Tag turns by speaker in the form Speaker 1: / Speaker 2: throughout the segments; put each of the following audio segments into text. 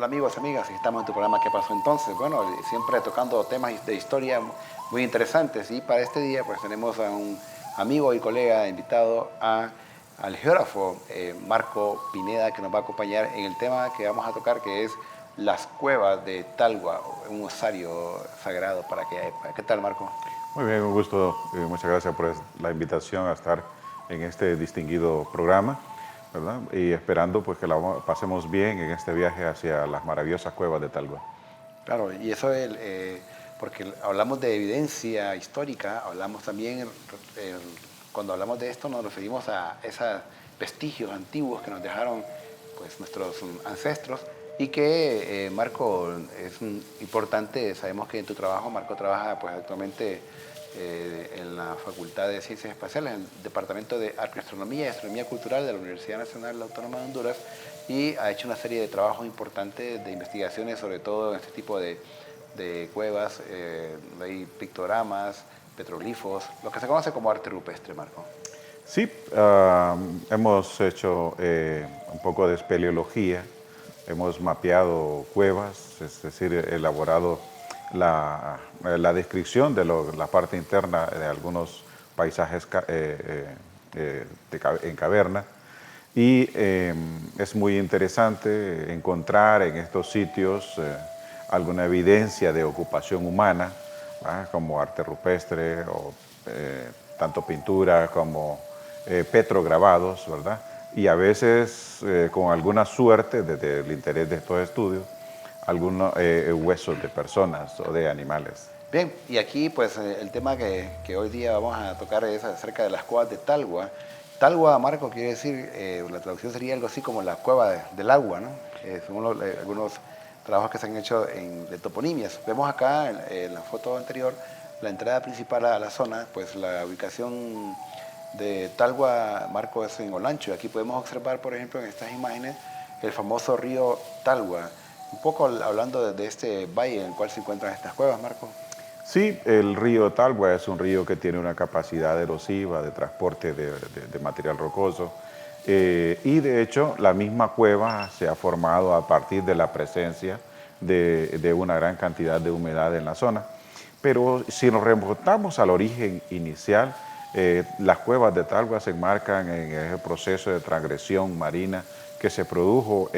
Speaker 1: Hola amigos, amigas, estamos en tu programa ¿Qué pasó entonces? Bueno, siempre tocando temas de historia muy interesantes y para este día pues tenemos a un amigo y colega invitado al geógrafo Marco Pineda que nos va a acompañar en el tema que vamos a tocar que es las cuevas de Talgua, un osario sagrado para aquella época. ¿Qué tal, Marco?
Speaker 2: Muy bien, un gusto. Muchas gracias por la invitación a estar en este distinguido programa, ¿verdad? Y esperando pues que la pasemos bien en este viaje hacia las maravillosas cuevas de Talgua.
Speaker 1: Claro, y eso es porque hablamos de evidencia histórica, hablamos también, cuando hablamos de esto nos referimos a esos vestigios antiguos que nos dejaron pues, nuestros ancestros y que Marco es importante, sabemos que en tu trabajo Marco trabaja pues actualmente en la Facultad de Ciencias Espaciales, en el Departamento de Arqueoastronomía y Astronomía Cultural de la Universidad Nacional Autónoma de Honduras y ha hecho una serie de trabajos importantes de investigaciones, sobre todo en este tipo de cuevas, hay pictogramas, petroglifos, lo que se conoce como arte rupestre, Marco.
Speaker 2: Sí, hemos hecho un poco de espeleología, hemos mapeado cuevas, es decir, elaborado la descripción de la parte interna de algunos paisajes en caverna. Y es muy interesante encontrar en estos sitios alguna evidencia de ocupación humana, como arte rupestre o tanto pintura como petrograbados, ¿verdad? Y a veces, con alguna suerte, desde el interés de estos estudios, algunos huesos de personas o de animales.
Speaker 1: Bien, y aquí pues el tema que hoy día vamos a tocar es acerca de las cuevas de Talgua. Talgua, Marco, quiere decir, la traducción sería algo así como la cueva del agua, ¿no? Según algunos trabajos que se han hecho de toponimias. Vemos acá en la foto anterior la entrada principal a la zona, pues la ubicación de Talgua, Marco, es en Olancho. Y aquí podemos observar, por ejemplo, en estas imágenes, el famoso río Talgua. Un poco hablando de este valle en el cual se encuentran estas cuevas, Marco.
Speaker 2: Sí, el río Talgua es un río que tiene una capacidad erosiva de transporte de material rocoso y de hecho la misma cueva se ha formado a partir de la presencia de una gran cantidad de humedad en la zona. Pero si nos remontamos al origen inicial, las cuevas de Talgua se enmarcan en ese proceso de transgresión marina que se produjo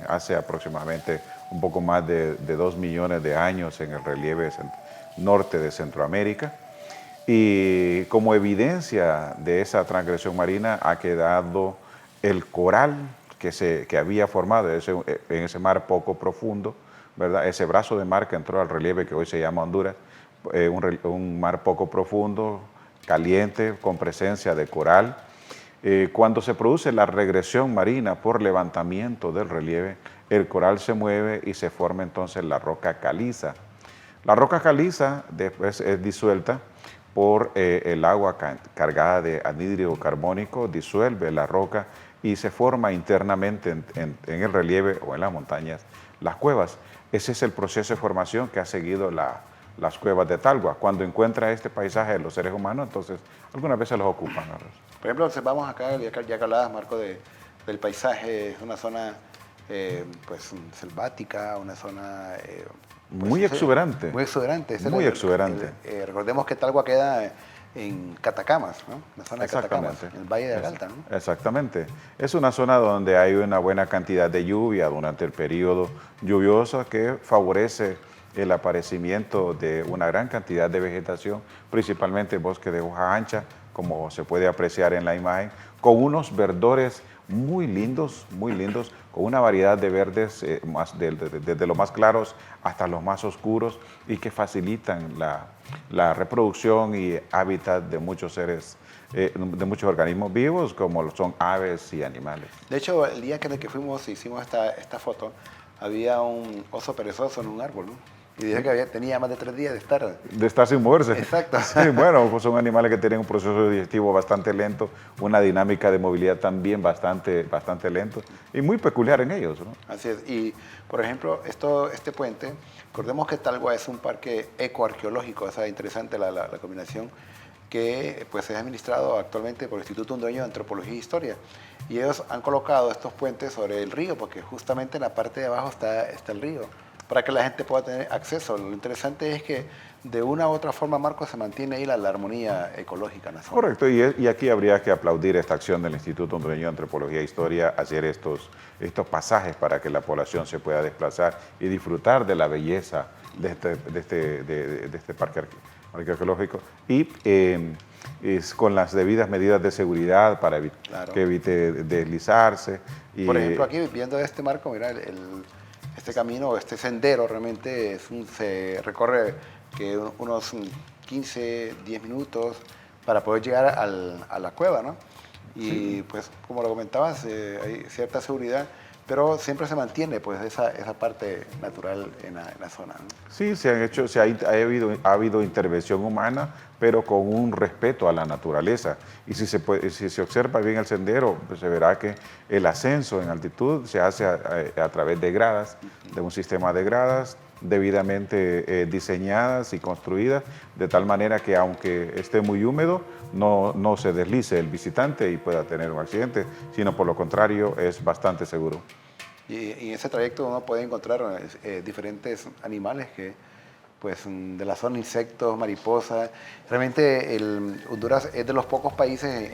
Speaker 2: hace aproximadamente un poco más de 2 millones de años en el relieve norte de Centroamérica. Y como evidencia de esa transgresión marina ha quedado el coral que había formado en ese mar poco profundo, ¿verdad? Ese brazo de mar que entró al relieve que hoy se llama Honduras, un mar poco profundo, caliente, con presencia de coral. Cuando se produce la regresión marina por levantamiento del relieve, el coral se mueve y se forma entonces la roca caliza. La roca caliza después es disuelta por el agua cargada de anhídrido carbónico, disuelve la roca y se forma internamente en el relieve o en las montañas las cuevas. Ese es el proceso de formación que ha seguido las cuevas de Talgua. Cuando encuentra este paisaje de los seres humanos, entonces algunas veces los ocupan. ¿No?
Speaker 1: Por ejemplo, observamos acá, ya que hablabas, Marco, del paisaje, es una zona pues selvática, una zona pues,
Speaker 2: Muy exuberante.
Speaker 1: Muy exuberante.
Speaker 2: Muy exuberante.
Speaker 1: Recordemos que Talgua queda en Catacamas, ¿no? La zona de Catacamas, en el Valle de Agalta, ¿no?
Speaker 2: Exactamente. Es una zona donde hay una buena cantidad de lluvia durante el periodo lluvioso que favorece el aparecimiento de una gran cantidad de vegetación, principalmente bosque de hoja ancha, como se puede apreciar en la imagen, con unos verdores muy lindos, con una variedad de verdes desde los más claros hasta los más oscuros y que facilitan la reproducción y hábitat de muchos seres, de muchos organismos vivos, como son aves y animales.
Speaker 1: De hecho, el día en el que fuimos, hicimos esta foto, había un oso perezoso en un árbol, ¿no? Y dije que tenía más de 3 días de estar...
Speaker 2: De estar sin moverse.
Speaker 1: Exacto.
Speaker 2: Sí, bueno, pues son animales que tienen un proceso digestivo bastante lento, una dinámica de movilidad también bastante lento y muy peculiar en ellos, ¿no?
Speaker 1: Así es. Y, por ejemplo, este puente, recordemos que Talgua es un parque ecoarqueológico, o sea, interesante la combinación. que pues es administrado actualmente por el Instituto Hondureño de Antropología e Historia. Y ellos han colocado estos puentes sobre el río, porque justamente en la parte de abajo está el río, para que la gente pueda tener acceso. Lo interesante es que de una u otra forma, Marcos, se mantiene ahí la armonía ecológica en la zona.
Speaker 2: Correcto, y aquí habría que aplaudir esta acción del Instituto Hondureño de Antropología e Historia, hacer estos pasajes para que la población se pueda desplazar y disfrutar de la belleza de este parque arqueológico y es con las debidas medidas de seguridad para
Speaker 1: Claro.
Speaker 2: que evite deslizarse.
Speaker 1: Por ejemplo, aquí viendo este marco, mira, este camino, este sendero realmente se recorre que unos 15, 10 minutos para poder llegar a la cueva, ¿no? Y pues, como lo comentabas, hay cierta seguridad, pero siempre se mantiene pues esa parte natural en la zona, ¿no?
Speaker 2: Sí, ha habido intervención humana, pero con un respeto a la naturaleza. Y si se observa bien el sendero, pues se verá que el ascenso en altitud se hace a través de gradas, de un sistema de gradas debidamente diseñadas y construidas, de tal manera que aunque esté muy húmedo, no se deslice el visitante y pueda tener un accidente, sino por lo contrario es bastante seguro.
Speaker 1: Y en ese trayecto uno puede encontrar diferentes animales que, pues, de la zona, insectos, mariposas. Realmente Honduras es de los pocos países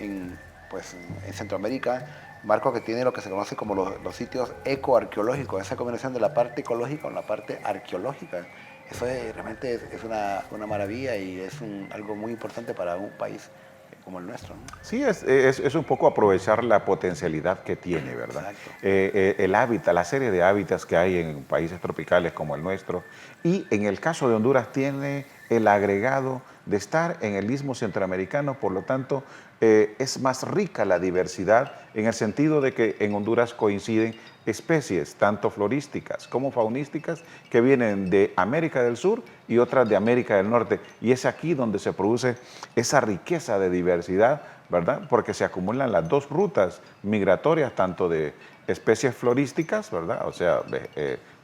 Speaker 1: pues, en Centroamérica, Marco, que tiene lo que se conoce como los sitios ecoarqueológicos, esa combinación de la parte ecológica con la parte arqueológica. Eso realmente es una maravilla y es algo muy importante para un país como el nuestro, ¿no?
Speaker 2: Sí, es un poco aprovechar la potencialidad que tiene, ¿verdad? El hábitat, la serie de hábitats que hay en países tropicales como el nuestro, y en el caso de Honduras tiene el agregado de estar en el istmo centroamericano, por lo tanto es más rica la diversidad en el sentido de que en Honduras coinciden especies, tanto florísticas como faunísticas, que vienen de América del Sur y otras de América del Norte. Y es aquí donde se produce esa riqueza de diversidad, ¿verdad? Porque se acumulan las dos rutas migratorias, tanto de especies florísticas, ¿verdad? O sea,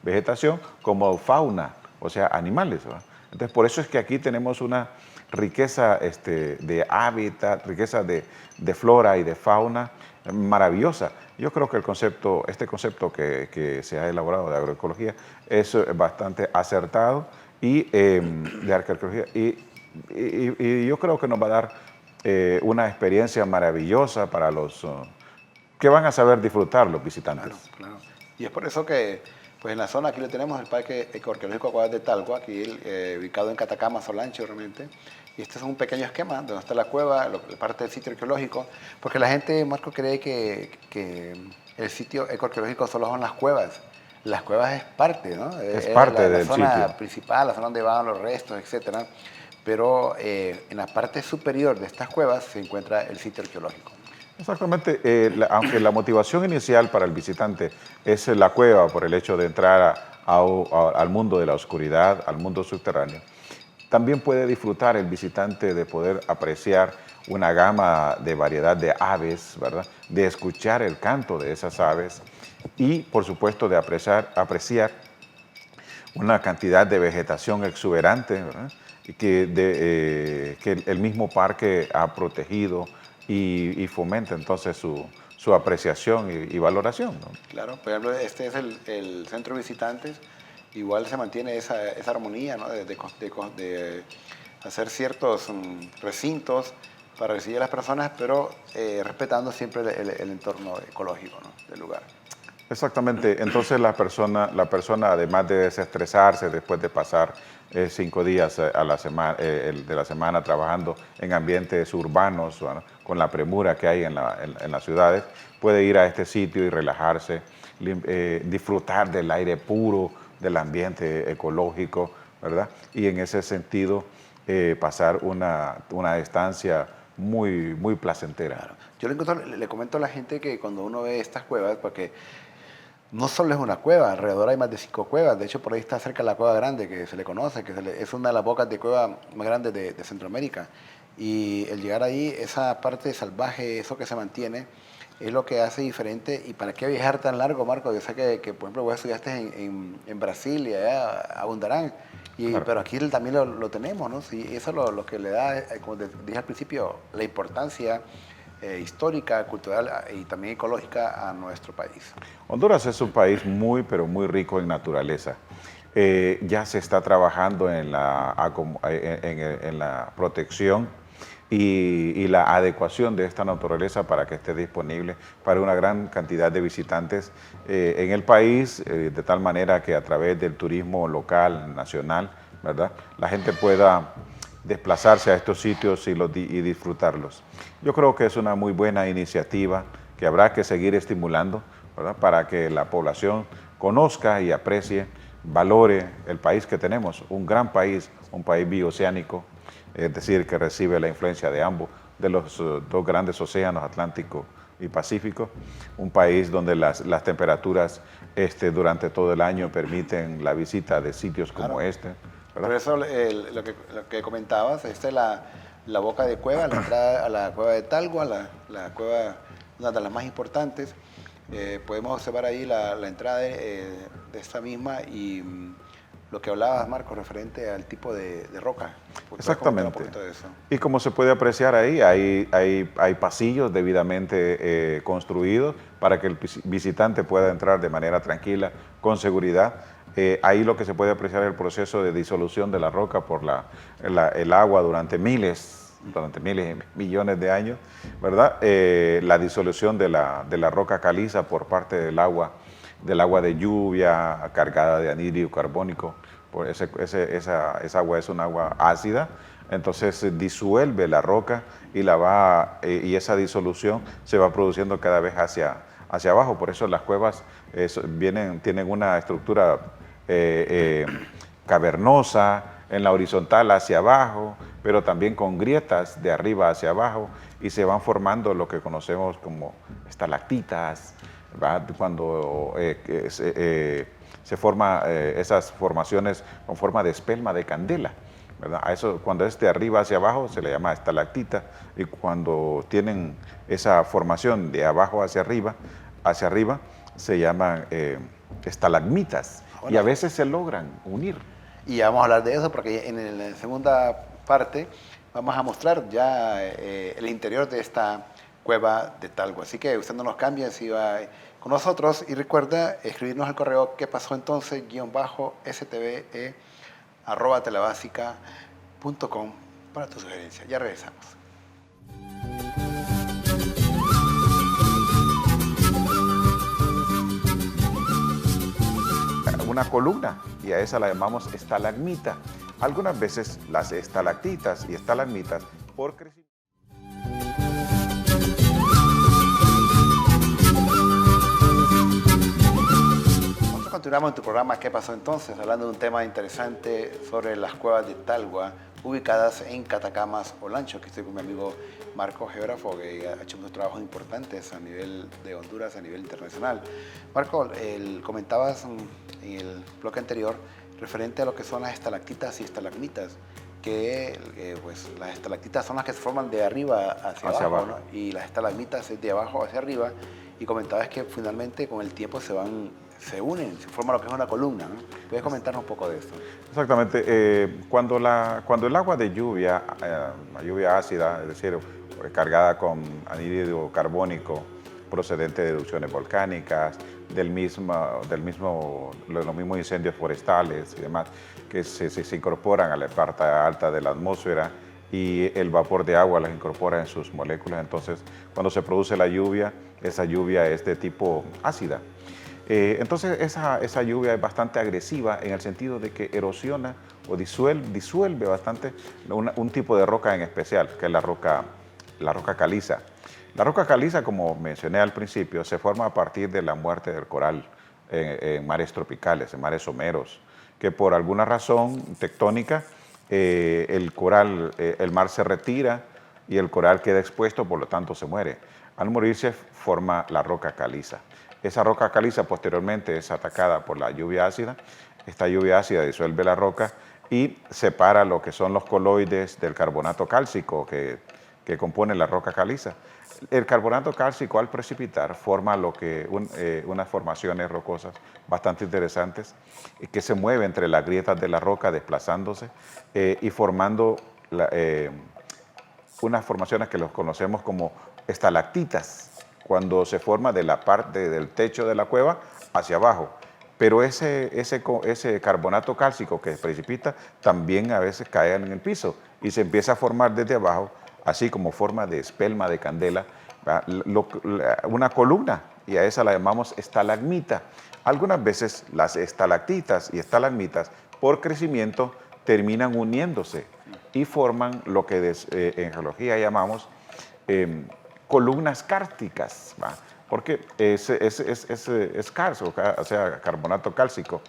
Speaker 2: vegetación, como fauna, o sea, animales, ¿verdad? Entonces, por eso es que aquí tenemos una riqueza de hábitat, riqueza de flora y de fauna maravillosa. Yo creo que este concepto que se ha elaborado de agroecología es bastante acertado y de arqueología y yo creo que nos va a dar una experiencia maravillosa para los que van a saber disfrutar los visitantes.
Speaker 1: Claro, claro. Y es por eso que, pues en la zona aquí le tenemos el Parque Ecoarqueológico Aguadas de Talgua, aquí ubicado en Catacama, Solancho realmente. Y este es un pequeño esquema donde está la cueva, parte del sitio arqueológico, porque la gente, Marco, cree que el sitio ecoarqueológico solo son las cuevas. Las cuevas es parte, ¿no?
Speaker 2: Es parte
Speaker 1: la
Speaker 2: del
Speaker 1: zona
Speaker 2: sitio.
Speaker 1: principal, la zona donde van los restos, etcétera. Pero en la parte superior de estas cuevas se encuentra el sitio arqueológico.
Speaker 2: Exactamente, aunque la motivación inicial para el visitante es la cueva por el hecho de entrar al mundo de la oscuridad, al mundo subterráneo, también puede disfrutar el visitante de poder apreciar una gama de variedad de aves, ¿verdad? De escuchar el canto de esas aves y, por supuesto, de apreciar una cantidad de vegetación exuberante, ¿verdad? Y que el mismo parque ha protegido y fomenta entonces su apreciación y valoración, ¿no?
Speaker 1: Claro, por ejemplo, este es el centro de visitantes. Igual se mantiene esa armonía, ¿no? De hacer ciertos recintos para recibir a las personas, pero respetando siempre el entorno ecológico, ¿no? Del lugar.
Speaker 2: Exactamente, entonces la persona además de desestresarse después de pasar 5 días a la de la semana trabajando en ambientes urbanos, ¿no? Con la premura que hay en las ciudades, puede ir a este sitio y relajarse, disfrutar del aire puro, del ambiente ecológico, ¿verdad? Y en ese sentido pasar una estancia muy, muy placentera.
Speaker 1: Claro. Yo le comento a la gente que cuando uno ve estas cuevas, porque no solo es una cueva, alrededor hay más de 5 cuevas. De hecho, por ahí está cerca la Cueva Grande, que se le conoce, es una de las bocas de cueva más grandes de Centroamérica. Y el llegar ahí, esa parte salvaje, eso que se mantiene, es lo que hace diferente. ¿Y para qué viajar tan largo, Marco? Yo sé que por ejemplo, vos estudiaste en Brasil y allá abundarán.
Speaker 2: Claro.
Speaker 1: Pero aquí también lo tenemos, ¿no? Sí, eso es lo que le da, como dije al principio, la importancia histórica, cultural y también ecológica a nuestro país.
Speaker 2: Honduras es un país muy, pero muy rico en naturaleza. Ya se está trabajando en la protección y la adecuación de esta naturaleza para que esté disponible para una gran cantidad de visitantes en el país, de tal manera que a través del turismo local, nacional, ¿verdad?, la gente pueda desplazarse a estos sitios y disfrutarlos. Yo creo que es una muy buena iniciativa que habrá que seguir estimulando, ¿verdad?, para que la población conozca y aprecie, valore el país que tenemos, un gran país, un país bioceánico, es decir, que recibe la influencia de ambos, de los dos grandes océanos, Atlántico y Pacífico, un país donde las temperaturas durante todo el año permiten la visita de sitios como este, ¿verdad?
Speaker 1: Por eso lo que comentabas, esta es la boca de cueva, la entrada a la cueva de Talgua, la cueva, una de las más importantes. Podemos observar ahí la entrada de esta misma y lo que hablabas, Marco, referente al tipo de roca. ¿Puedes comentar un
Speaker 2: Exactamente.
Speaker 1: poquito de eso?
Speaker 2: Y como se puede apreciar ahí, hay pasillos debidamente construidos para que el visitante pueda entrar de manera tranquila, con seguridad. Ahí lo que se puede apreciar es el proceso de disolución de la roca por el agua durante miles y millones de años, ¿verdad? La disolución de la roca caliza por parte del agua de lluvia cargada de anhídrido carbónico. Esa agua es un agua ácida, entonces disuelve la roca y esa disolución se va produciendo cada vez hacia abajo. Por eso las cuevas tienen una estructura cavernosa, en la horizontal hacia abajo, pero también con grietas de arriba hacia abajo, y se van formando lo que conocemos como estalactitas, ¿verdad? Cuando se forman esas formaciones con forma de espelma de candela, ¿verdad? A eso, cuando es de arriba hacia abajo se le llama estalactita, y cuando tienen esa formación de abajo hacia arriba se llaman estalagmitas, y a veces se logran unir.
Speaker 1: Y vamos a hablar de eso porque en la segunda parte vamos a mostrar ya el interior de esta cueva de Talgua. Así que usted no nos cambia, si va con nosotros, y recuerda escribirnos al correo qué pasó entonces, _stve@telebasica.com para tu sugerencia. Ya regresamos.
Speaker 2: Una columna, y a esa la llamamos estalagmita. Algunas veces las estalactitas y estalagmitas por crecimiento.
Speaker 1: Nosotros continuamos en tu programa ¿Qué pasó entonces? Hablando de un tema interesante sobre las cuevas de Talgua, ubicadas en Catacamas, Olancho. Aquí estoy con mi amigo Marco, geógrafo, que ha hecho unos trabajos importantes a nivel de Honduras, a nivel internacional. Marco, comentabas en el bloque anterior referente a lo que son las estalactitas y estalagmitas, que pues las estalactitas son las que se forman de arriba hacia abajo, ¿no? Y las estalagmitas es de abajo hacia arriba, y comentabas que finalmente con el tiempo se unen, se forma lo que es una columna, ¿no? ¿Puedes comentarnos un poco de esto?
Speaker 2: Exactamente. Cuando el agua de lluvia, la lluvia ácida, es decir, cargada con anhídrido carbónico procedente de erupciones volcánicas, los mismos incendios forestales y demás, que se incorporan a la parte alta de la atmósfera, y el vapor de agua las incorpora en sus moléculas. Entonces, cuando se produce la lluvia, esa lluvia es de tipo ácida. Entonces, esa lluvia es bastante agresiva en el sentido de que erosiona o disuelve bastante un tipo de roca en especial, que es la roca caliza. La roca caliza, como mencioné al principio, se forma a partir de la muerte del coral en mares tropicales, en mares someros, que por alguna razón tectónica, el mar se retira y el coral queda expuesto, por lo tanto se muere. Al morirse forma la roca caliza. Esa roca caliza posteriormente es atacada por la lluvia ácida. Esta lluvia ácida disuelve la roca y separa lo que son los coloides del carbonato cálcico que compone la roca caliza. El carbonato cálcico al precipitar forma unas formaciones rocosas bastante interesantes que se mueven entre las grietas de la roca desplazándose y formando unas formaciones que los conocemos como estalactitas, cuando se forma de la parte del techo de la cueva hacia abajo. Pero ese carbonato cálcico que precipita también a veces cae en el piso y se empieza a formar desde abajo, así como forma de espelma de candela, una columna, y a esa la llamamos estalagmita. Algunas veces las estalactitas y estalagmitas, por crecimiento, terminan uniéndose y forman lo que en geología llamamos columnas kársticas, ¿va? Porque es calcio, o sea, carbonato cálcico,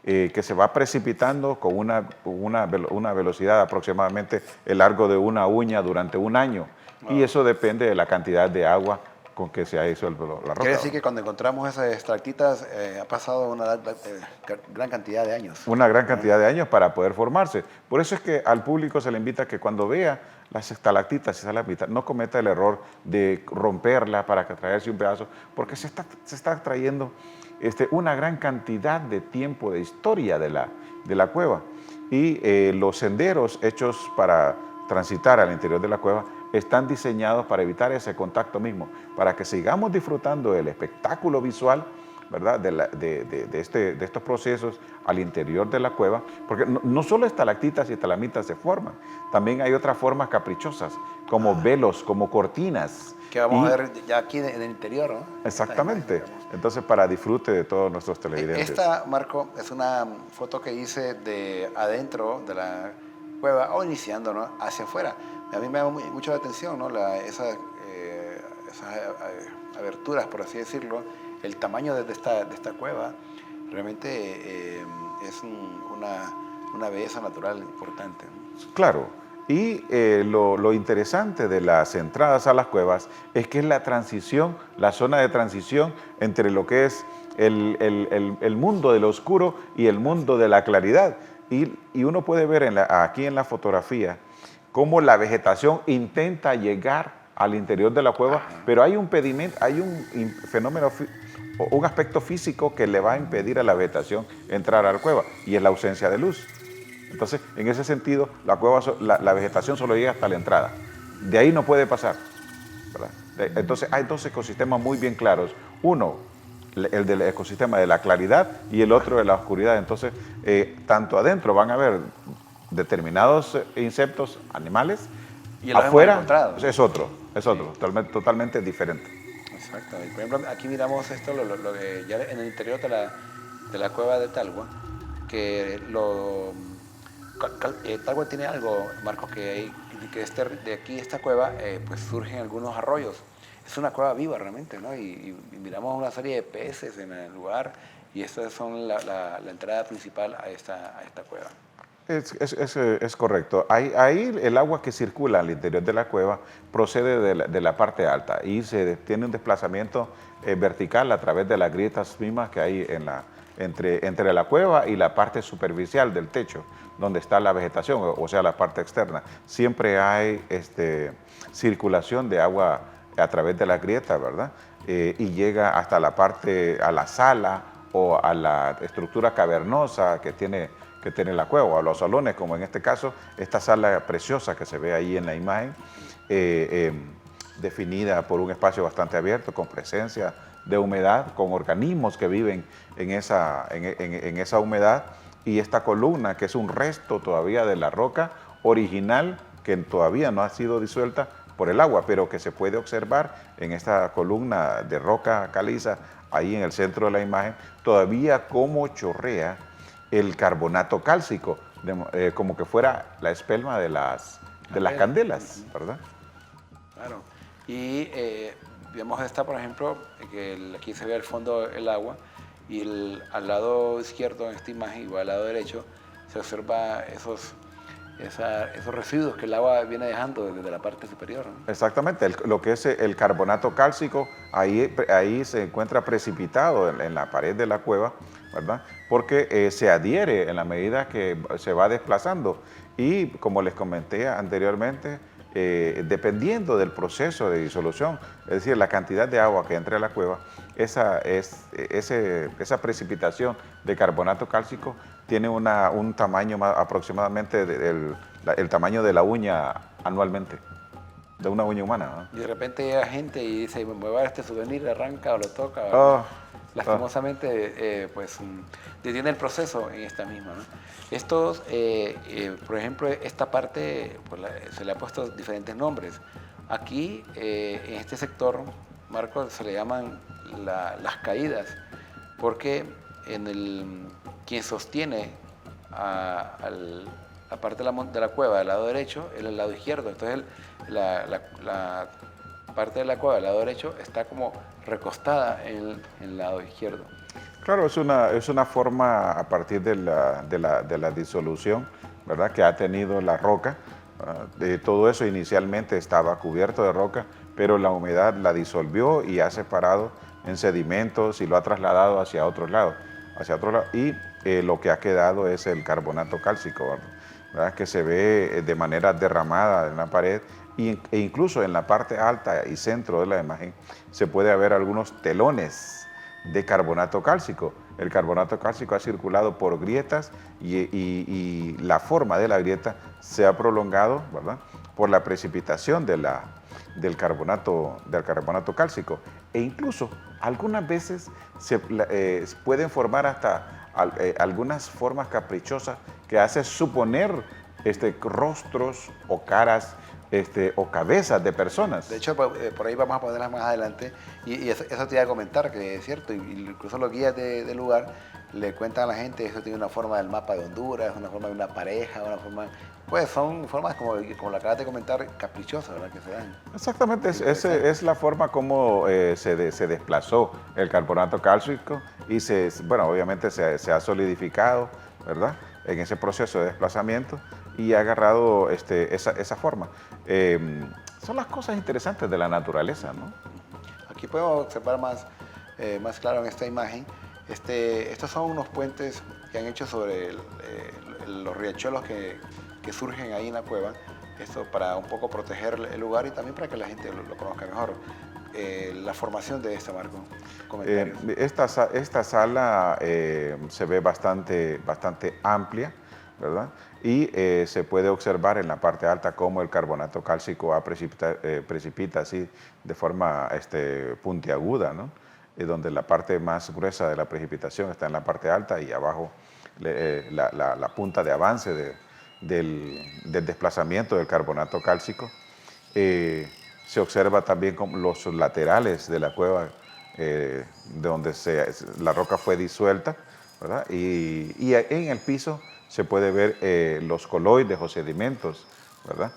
Speaker 2: que se va precipitando con una velocidad aproximadamente el largo de una uña durante un año. Wow. Y eso depende de la cantidad de agua con que se ha disuelto la roca.
Speaker 1: Quiere decir que cuando encontramos esas estalactitas ha pasado una gran cantidad de años.
Speaker 2: Una gran cantidad de años para poder formarse. Por eso es que al público se le invita a que cuando vea las estalactitas y estalagmitas no cometa el error de romperla para traerse un pedazo, porque se está trayendo una gran cantidad de tiempo de historia de la cueva. Y los senderos hechos para transitar al interior de la cueva están diseñados para evitar ese contacto mismo, para que sigamos disfrutando del espectáculo visual, ¿verdad? de estos procesos al interior de la cueva, porque no solo estalactitas y estalagmitas se forman, también hay otras formas caprichosas, como velos, como cortinas.
Speaker 1: Que vamos a ver ya aquí en el interior, ¿no?
Speaker 2: Exactamente. Entonces, para disfrute de todos nuestros televidentes.
Speaker 1: Esta, Marco, es una foto que hice de adentro de la cueva, o iniciando, ¿no?, hacia afuera. A mí me llama mucho la atención, ¿no?, esas aberturas, por así decirlo, el tamaño de esta cueva. Realmente es una belleza natural importante, ¿no?
Speaker 2: Claro. Y lo interesante de las entradas a las cuevas es que es la transición, la zona de transición entre lo que es el mundo del oscuro y el mundo de la claridad. Y uno puede ver aquí en la fotografía cómo la vegetación intenta llegar al interior de la cueva, pero hay un fenómeno, un aspecto físico que le va a impedir a la vegetación entrar a la cueva, y es la ausencia de luz. Entonces, en ese sentido, la vegetación solo llega hasta la entrada. De ahí no puede pasar, ¿verdad? Entonces, hay dos ecosistemas muy bien claros. Uno, el del ecosistema de la claridad, y el otro de la oscuridad. Entonces, tanto adentro van a haber determinados insectos, animales,
Speaker 1: y
Speaker 2: afuera es otro, totalmente diferente.
Speaker 1: Exacto. Por ejemplo, aquí miramos esto, lo que ya en el interior de la cueva de Talgua, que Talgua tiene algo, Marcos, que de aquí, esta cueva, pues surgen algunos arroyos. Es una cueva viva realmente, ¿no? Y miramos una serie de peces en el lugar, y estas son la entrada principal a esta cueva.
Speaker 2: Es correcto. Ahí el agua que circula al interior de la cueva procede de la parte alta y tiene un desplazamiento vertical a través de las grietas mismas que hay entre la cueva y la parte superficial del techo, donde está la vegetación, o sea, la parte externa. Siempre hay circulación de agua a través de las grietas, ¿verdad? Y llega hasta a la sala o a la estructura cavernosa que tiene la cueva, o a los salones, como en este caso, esta sala preciosa que se ve ahí en la imagen, definida por un espacio bastante abierto, con presencia de humedad, con organismos que viven en esa humedad, y esta columna, que es un resto todavía de la roca original, que todavía no ha sido disuelta por el agua, pero que se puede observar en esta columna de roca caliza, ahí en el centro de la imagen, todavía cómo chorrea el carbonato cálcico, como que fuera la espelma de las candelas, ¿verdad?
Speaker 1: Claro. Y vemos por ejemplo, que aquí se ve al fondo el agua, y al lado izquierdo en esta imagen, igual al lado derecho, se observa esos residuos que el agua viene dejando desde la parte superior, ¿no?
Speaker 2: Exactamente, lo que es el carbonato cálcico, ahí se encuentra precipitado en la pared de la cueva, ¿verdad? Porque se adhiere en la medida que se va desplazando, y como les comenté anteriormente, dependiendo del proceso de disolución, es decir, la cantidad de agua que entre a la cueva, esa precipitación de carbonato cálcico tiene un tamaño aproximadamente el tamaño de la uña anualmente, de una uña humana, ¿no?
Speaker 1: Y de repente llega gente y dice, me voy a dar este souvenir, arranca o lo toca. Lastimosamente, pues detiene el proceso en esta misma, ¿no? Estos, por ejemplo, esta parte pues, se le ha puesto diferentes nombres. Aquí, en este sector, Marco, se le llaman las caídas, porque quien sostiene la parte de la cueva del lado derecho es el lado izquierdo. Entonces, la parte de la cueva del lado derecho está como recostada en el lado izquierdo.
Speaker 2: Claro, es una forma a partir de la disolución, ¿verdad?, que ha tenido la roca. De todo eso inicialmente estaba cubierto de roca, pero la humedad la disolvió y ha separado en sedimentos y lo ha trasladado hacia otros lados. Y lo que ha quedado es el carbonato cálcico, ¿verdad?, que se ve de manera derramada en la pared e incluso en la parte alta y centro de la imagen se puede ver algunos telones de carbonato cálcico. El carbonato cálcico ha circulado por grietas y la forma de la grieta se ha prolongado, ¿verdad?, por la precipitación del carbonato cálcico. E incluso algunas veces se pueden formar hasta algunas formas caprichosas que hacen suponer rostros o caras o cabezas de personas.
Speaker 1: De hecho, por ahí vamos a ponerlas más adelante. Y eso te iba a comentar, que es cierto, incluso los guías del lugar le cuentan a la gente, eso tiene una forma del mapa de Honduras, una forma de una pareja, una forma... Pues son formas, como lo acabas de comentar, caprichosas, ¿verdad?, que se dan.
Speaker 2: Exactamente, es la forma como se desplazó el carbonato cálcico y bueno, obviamente se ha solidificado, ¿verdad?, en ese proceso de desplazamiento y ha agarrado esa forma. Son las cosas interesantes de la naturaleza, ¿no?
Speaker 1: Aquí podemos observar más claro en esta imagen. Estos son unos puentes que han hecho sobre los riachuelos que surgen ahí en la cueva. Esto para un poco proteger el lugar y también para que la gente lo conozca mejor. La formación de esta, Marco. Comentarios.
Speaker 2: Esta sala se ve bastante amplia, ¿verdad? Y se puede observar en la parte alta cómo el carbonato cálcico precipita así de forma puntiaguda, ¿no? Donde la parte más gruesa de la precipitación está en la parte alta y abajo la punta de avance del desplazamiento del carbonato cálcico. Se observa también como los laterales de la cueva, de donde la roca fue disuelta, ¿verdad? Y en el piso se puede ver los coloides o sedimentos, ¿verdad?,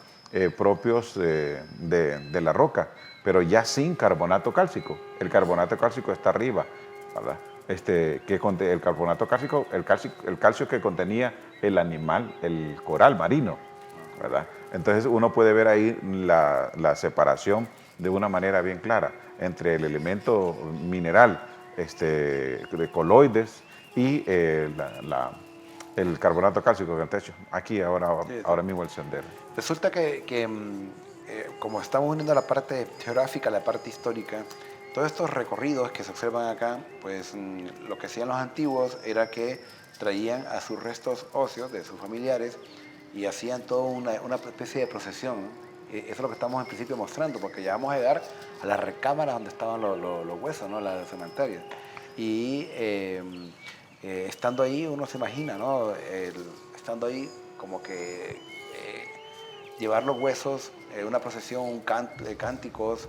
Speaker 2: propios de la roca, pero ya sin carbonato cálcico. El carbonato cálcico está arriba, ¿verdad? El carbonato cálcico, el calcio que contenía el animal, el coral marino, ¿verdad? Entonces uno puede ver ahí la separación de una manera bien clara entre el elemento mineral de coloides y el carbonato cálcico en el techo. Aquí ahora mismo el sendero.
Speaker 1: Resulta que como estamos uniendo la parte geográfica, la parte histórica, todos estos recorridos que se observan acá, pues lo que hacían los antiguos era que traían a sus restos óseos de sus familiares y hacían toda una especie de procesión, ¿no? Eso es lo que estamos en principio mostrando, porque ya vamos a llegar a las recámaras donde estaban los huesos, ¿no?, las cementerios. Y estando ahí uno se imagina, ¿no?, estando ahí como que llevar los huesos, una procesión, cánticos,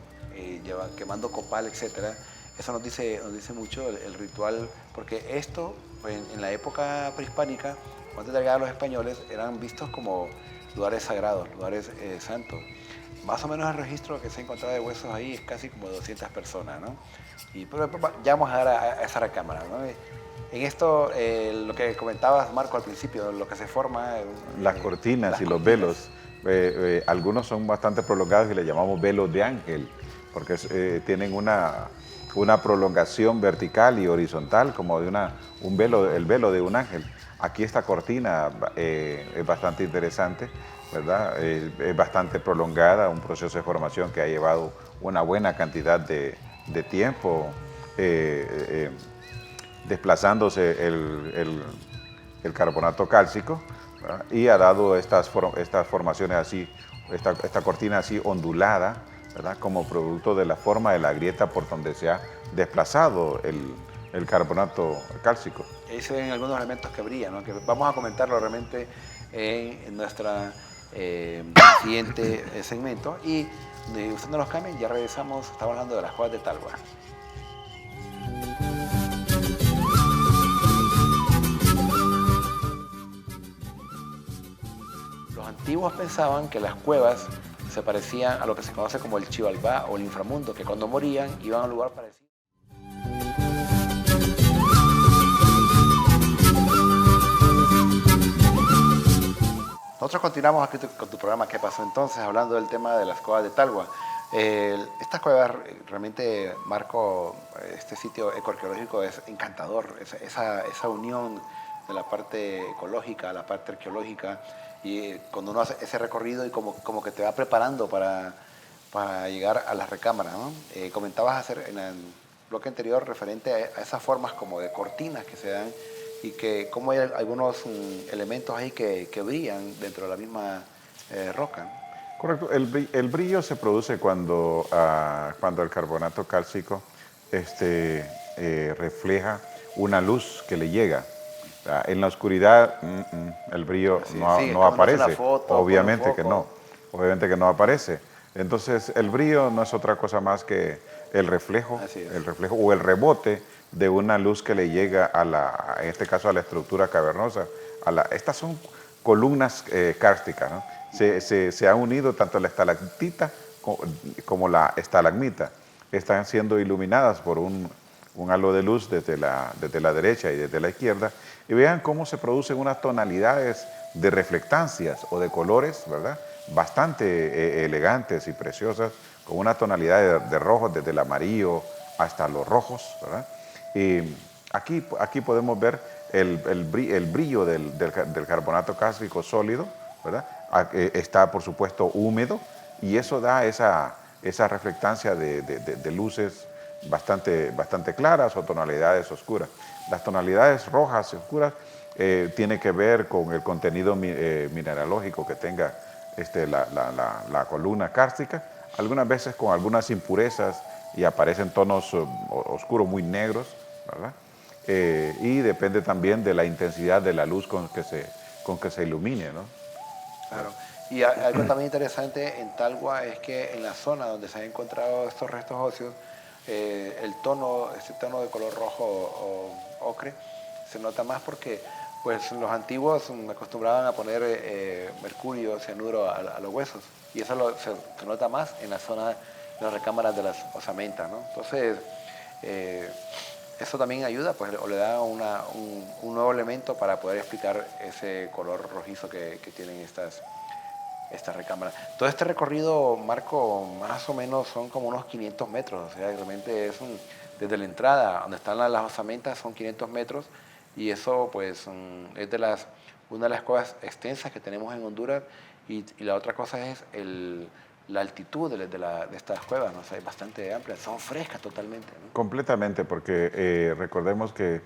Speaker 1: quemando copal, etc. Eso nos dice mucho el ritual, porque esto pues, en la época prehispánica, antes de llegar a los españoles, eran vistos como lugares sagrados, lugares santos. Más o menos el registro que se ha encontrado de huesos ahí es casi como 200 personas, ¿no? Pero ya vamos a dar a esa recámara, ¿no? En esto, lo que comentabas, Marco, al principio, lo que se forma...
Speaker 2: Las cortinas y los velos. Algunos son bastante prolongados y le llamamos velos de ángel, porque tienen una prolongación vertical y horizontal, como de el velo de un ángel. Aquí esta cortina es bastante interesante, ¿verdad? Es bastante prolongada, un proceso de formación que ha llevado una buena cantidad de tiempo, desplazándose el carbonato cálcico, ¿verdad? Y ha dado estas formaciones así, esta cortina así ondulada, ¿verdad? Como producto de la forma de la grieta por donde se ha desplazado el carbonato cálcico.
Speaker 1: Ahí se ven algunos elementos que brillan, ¿no? Que vamos a comentarlo realmente en nuestra siguiente segmento. Y usted no nos cambien, ya regresamos, estamos hablando de las cuevas de Talgua. Los antiguos pensaban que las cuevas se parecían a lo que se conoce como el Xibalbá o el inframundo, que cuando morían iban a un lugar parecido. Nosotros continuamos aquí con tu programa ¿Qué pasó entonces? Hablando del tema de las cuevas de Talgua. Estas cuevas, realmente, Marco, este sitio ecoarqueológico es encantador. Esa unión de la parte ecológica, la parte arqueológica, y cuando uno hace ese recorrido y como que te va preparando para llegar a las recámaras, ¿no? Comentabas en el bloque anterior referente a esas formas como de cortinas que se dan y que como hay algunos elementos ahí que brillan dentro de la misma roca.
Speaker 2: Correcto. El brillo se produce cuando el carbonato cálcico refleja una luz que le llega. En la oscuridad el brillo no aparece. Obviamente que no. Obviamente que no aparece. Entonces el brillo no es otra cosa más que el reflejo o el rebote de una luz que le llega en este caso a la estructura cavernosa. Estas son columnas kársticas, ¿no? Se han unido tanto la estalactita como la estalagmita. Están siendo iluminadas por un halo de luz desde la derecha y desde la izquierda. Y vean cómo se producen unas tonalidades de reflectancias o de colores, ¿verdad? Bastante elegantes y preciosas, con una tonalidad de rojos desde el amarillo hasta los rojos, ¿verdad? Y aquí podemos ver el brillo del carbonato cálcico sólido, ¿verdad? Está, por supuesto, húmedo y eso da esa reflectancia de luces bastante claras o tonalidades oscuras. Las tonalidades rojas y oscuras tienen que ver con el contenido mineralógico que tenga la columna kárstica, algunas veces con algunas impurezas y aparecen tonos oscuros muy negros, ¿verdad? Y depende también de la intensidad de la luz con que se ilumine, ¿no?
Speaker 1: Claro. Y algo también interesante en Talgua es que en la zona donde se han encontrado estos restos óseos, este tono de color rojo o ocre, se nota más porque pues los antiguos acostumbraban a poner mercurio, cianuro a los huesos, y eso se nota más en la zona de las recámaras de las osamentas, ¿no? Entonces, eso también ayuda, pues, o le da un nuevo elemento para poder explicar ese color rojizo que tienen estas recámaras. Todo este recorrido, Marco, más o menos son como unos 500 metros, o sea, realmente desde la entrada, donde están las osamentas, son 500 metros, y eso, pues, es una de las cosas extensas que tenemos en Honduras, y la otra cosa es la altitud de estas cuevas, ¿no? O sea, es bastante amplia, son frescas totalmente, ¿no?
Speaker 2: Completamente, porque recordemos que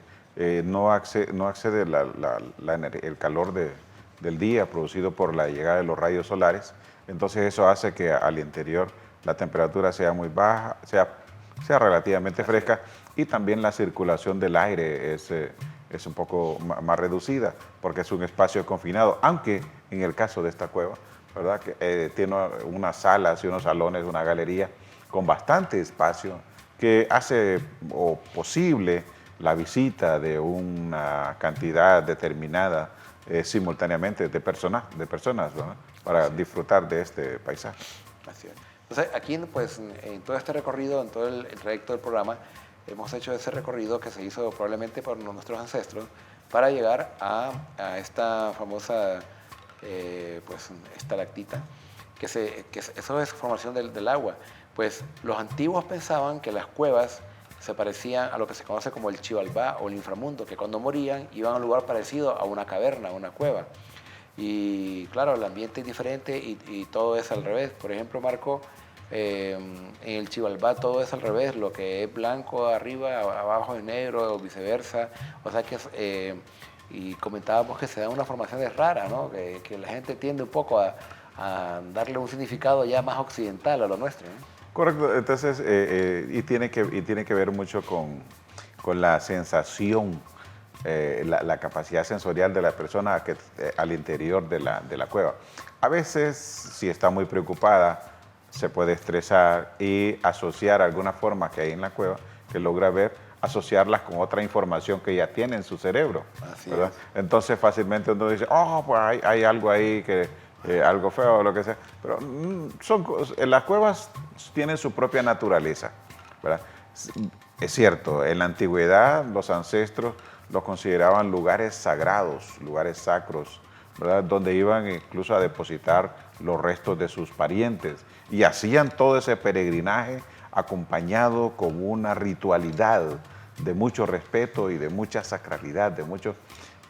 Speaker 2: no accede el calor del día producido por la llegada de los rayos solares, entonces eso hace que al interior la temperatura sea muy baja, sea relativamente fresca, y también la circulación del aire es un poco más reducida, porque es un espacio confinado, aunque en el caso de esta cueva, ¿verdad? Que tiene unas salas y unos salones, una galería con bastante espacio que hace posible la visita de una cantidad determinada simultáneamente de personas, ¿no? Para disfrutar de este paisaje.
Speaker 1: Así es. Entonces, aquí, pues, en todo este recorrido, en todo el trayecto del programa, hemos hecho ese recorrido que se hizo probablemente por nuestros ancestros para llegar a esta famosa pues, estalactita, que eso es formación del agua. Pues los antiguos pensaban que las cuevas se parecían a lo que se conoce como el Xibalbá o el inframundo, que cuando morían iban a un lugar parecido a una caverna, a una cueva. Y claro, el ambiente es diferente y todo es al revés. Por ejemplo, Marco, en el Xibalbá todo es al revés, lo que es blanco arriba, abajo es negro o viceversa. O sea que y comentábamos que se dan unas formaciones raras, ¿no? Que la gente tiende un poco a darle un significado ya más occidental a lo nuestro, ¿no?
Speaker 2: Correcto, entonces, y tiene que ver mucho con la sensación, la capacidad sensorial de la persona al interior de la cueva. A veces, si está muy preocupada, se puede estresar y asociar algunas formas que hay en la cueva, que logra ver, asociarlas con otra información que ya tiene en su cerebro, ¿verdad? Entonces fácilmente uno dice, oh, pues hay algo ahí, algo feo o lo que sea. Pero las cuevas tienen su propia naturaleza, ¿verdad? Es cierto, en la antigüedad los ancestros los consideraban lugares sagrados, lugares sacros, ¿verdad? Donde iban incluso a depositar los restos de sus parientes y hacían todo ese peregrinaje acompañado con una ritualidad de mucho respeto y de mucha sacralidad, de muchos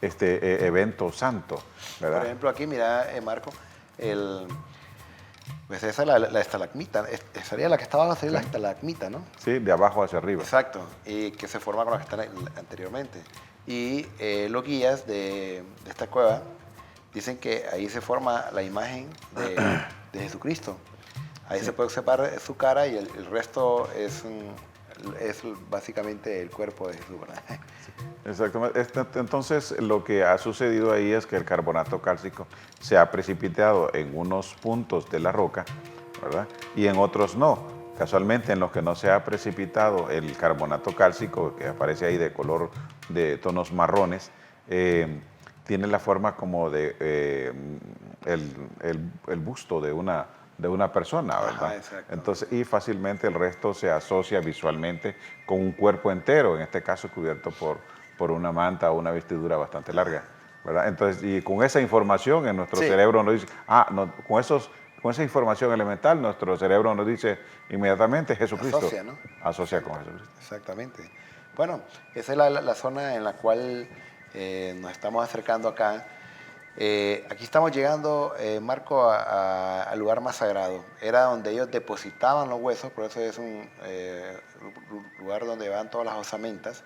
Speaker 2: eventos santos, ¿verdad?
Speaker 1: Por ejemplo, aquí, mira, Marco, pues esa es la estalagmita, sería la que estaba, sería la estalagmita, ¿no?
Speaker 2: Sí, de abajo hacia arriba.
Speaker 1: Exacto, y que se forma con las que están anteriormente. Y los guías de esta cueva dicen que ahí se forma la imagen de Jesucristo. Ahí se puede observar su cara y el resto es básicamente el cuerpo de Jesús, ¿verdad?
Speaker 2: Exactamente. Entonces, lo que ha sucedido ahí es que el carbonato cálcico se ha precipitado en unos puntos de la roca, ¿verdad? Y en otros no. Casualmente, en los que no se ha precipitado el carbonato cálcico, que aparece ahí de color de tonos marrones, tiene la forma como de el busto de una persona, ¿verdad?
Speaker 1: Ajá,
Speaker 2: Entonces, y fácilmente el resto se asocia visualmente con un cuerpo entero, en este caso cubierto por una manta o una vestidura bastante larga, ¿verdad? Entonces, y con esa información en nuestro cerebro nos dice, no, con esa información elemental, nuestro cerebro nos dice inmediatamente Jesucristo.
Speaker 1: Asocia, ¿no?
Speaker 2: Asocia con Jesucristo.
Speaker 1: Exactamente. Bueno, esa es la zona en la cual nos estamos acercando acá. Aquí estamos llegando, Marco, al lugar más sagrado. Era donde ellos depositaban los huesos, por eso es un lugar donde van todas las osamentas.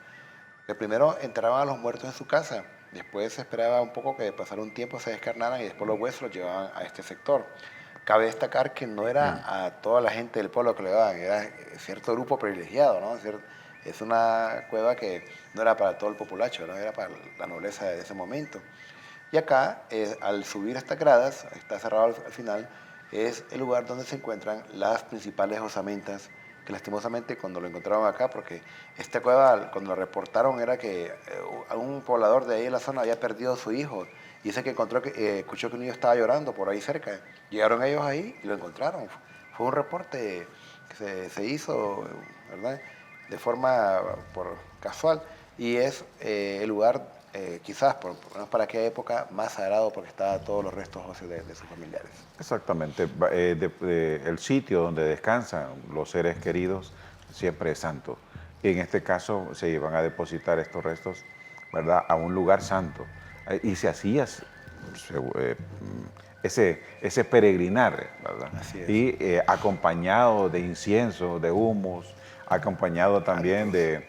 Speaker 1: Que primero enterraban a los muertos en su casa, después se esperaba un poco que pasara un tiempo, se descarnaran y después los huesos los llevaban a este sector. Cabe destacar que no era a toda la gente del pueblo que lo llevaban, era cierto grupo privilegiado, ¿no? Es una cueva que no era para todo el populacho, ¿no? Era para la nobleza de ese momento. Y acá, al subir estas gradas, está cerrado al final, es el lugar donde se encuentran las principales osamentas, que lastimosamente cuando lo encontraron acá, porque esta cueva cuando lo reportaron era que un poblador de ahí en la zona había perdido a su hijo, y ese que encontró, escuchó que un niño estaba llorando por ahí cerca. Llegaron ellos ahí y lo encontraron. Fue un reporte que se hizo, ¿verdad?, de forma casual, y es el lugar quizás, por lo menos para aquella época, más sagrado porque estaban todos los restos óseos de sus familiares.
Speaker 2: Exactamente. El sitio donde descansan los seres queridos siempre es santo. Y en este caso se iban a depositar estos restos, ¿verdad?, a un lugar santo. Y se hacía ese peregrinar, ¿verdad?
Speaker 1: Así es.
Speaker 2: Y acompañado de incienso, de humos, acompañado también de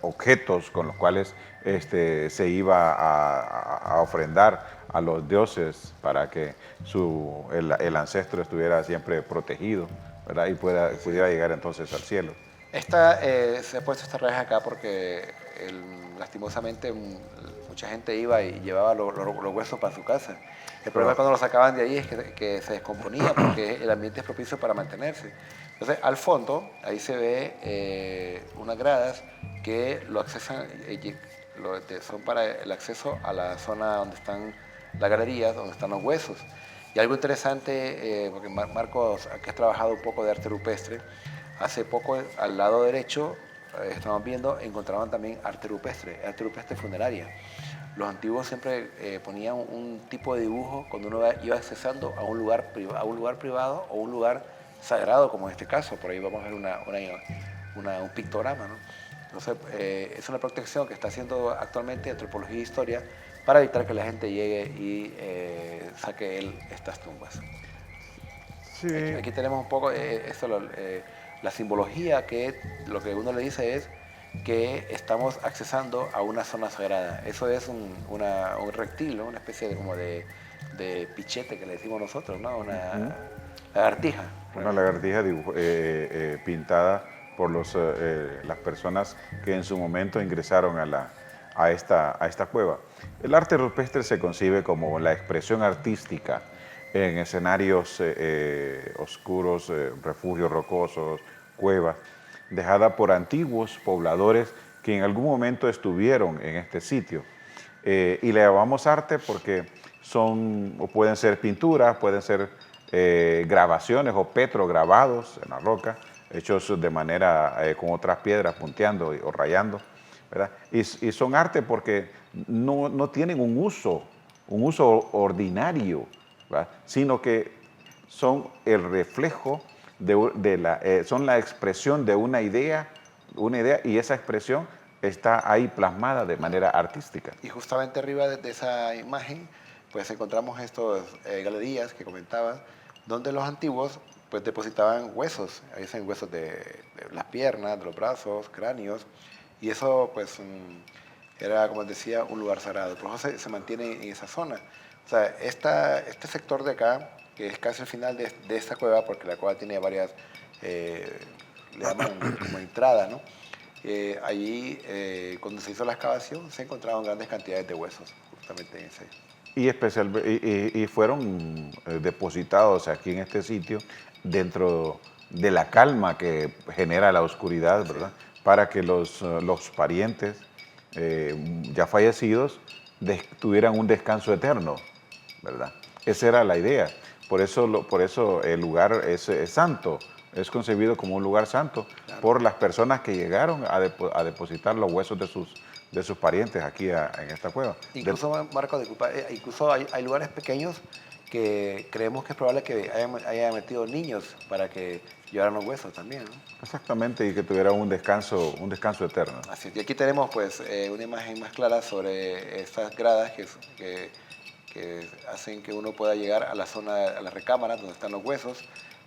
Speaker 2: objetos con los cuales se iba a ofrendar a los dioses para que el ancestro estuviera siempre protegido, ¿verdad? Y pudiera llegar entonces al cielo.
Speaker 1: Se ha puesto esta reja acá porque lastimosamente mucha gente iba y llevaba los huesos para su casa. El problema cuando los sacaban de ahí es que se descomponía porque el ambiente es propicio para mantenerse. Entonces, al fondo, ahí se ve unas gradas que son para el acceso a la zona donde están las galerías, donde están los huesos. Y algo interesante, porque Marcos, que has trabajado un poco de arte rupestre, hace poco al lado derecho, estamos viendo, encontraban también arte rupestre funeraria. Los antiguos siempre ponían un tipo de dibujo cuando uno iba accesando a un lugar privado o un lugar sagrado, como en este caso. Por ahí vamos a ver un pictograma, ¿no? Entonces, es una protección que está haciendo actualmente Antropología e Historia para evitar que la gente llegue y saque estas tumbas.
Speaker 2: Sí.
Speaker 1: Aquí tenemos un poco la simbología, que lo que uno le dice es que estamos accesando a una zona sagrada. Eso es un reptil, ¿no? Una especie de pichete que le decimos nosotros, ¿no? Una lagartija.
Speaker 2: Una lagartija pintada por las personas que en su momento ingresaron a esta cueva. El arte rupestre se concibe como la expresión artística en escenarios oscuros, refugios rocosos, cuevas, dejada por antiguos pobladores que en algún momento estuvieron en este sitio. Y le llamamos arte porque o pueden ser pinturas, pueden ser grabaciones o petrograbados en la roca, hechos de manera con otras piedras punteando o rayando, ¿verdad? Y son arte porque no tienen un uso ordinario, ¿verdad? Sino que son el reflejo son la expresión de una idea, y esa expresión está ahí plasmada de manera artística.
Speaker 1: Y justamente arriba de esa imagen pues encontramos estas galerías que comentaba, donde los antiguos pues depositaban huesos, ahí dicen huesos de las piernas, de los brazos, cráneos, y eso pues era, como decía, un lugar sagrado. Por eso se mantiene en esa zona. O sea, este sector de acá, que es casi el final de esta cueva, porque la cueva tiene varias, le llaman como entradas, ¿no? Allí, cuando se hizo la excavación, se encontraban grandes cantidades de huesos, justamente en ese.
Speaker 2: Y fueron depositados aquí en este sitio dentro de la calma que genera la oscuridad, ¿verdad? Para que los parientes ya fallecidos tuvieran un descanso eterno, ¿verdad? Esa era la idea. Por eso el lugar es santo, es concebido como un lugar santo, claro, por las personas que llegaron a depositar los huesos de sus parientes aquí en esta cueva.
Speaker 1: Incluso, Marco, disculpa, incluso hay lugares pequeños que creemos que es probable que hayan metido niños para que llevaran los huesos también, ¿no?
Speaker 2: Exactamente, y que tuvieran un descanso eterno.
Speaker 1: Así, y aquí tenemos pues una imagen más clara sobre estas gradas que hacen que uno pueda llegar a la zona, a la recámara donde están los huesos,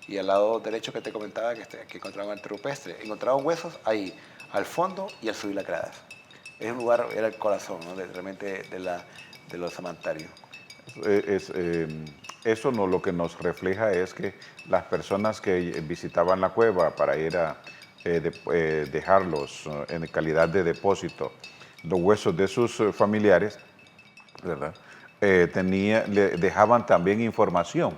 Speaker 1: y al lado derecho que te comentaba que encontraban arte rupestre. Encontraban huesos ahí, al fondo y al subir las gradas. Es un lugar, era el corazón, ¿no? realmente de los samantarios.
Speaker 2: Eso lo que nos refleja es que las personas que visitaban la cueva para ir a dejarlos en calidad de depósito, los huesos de sus familiares, ¿verdad? Dejaban también información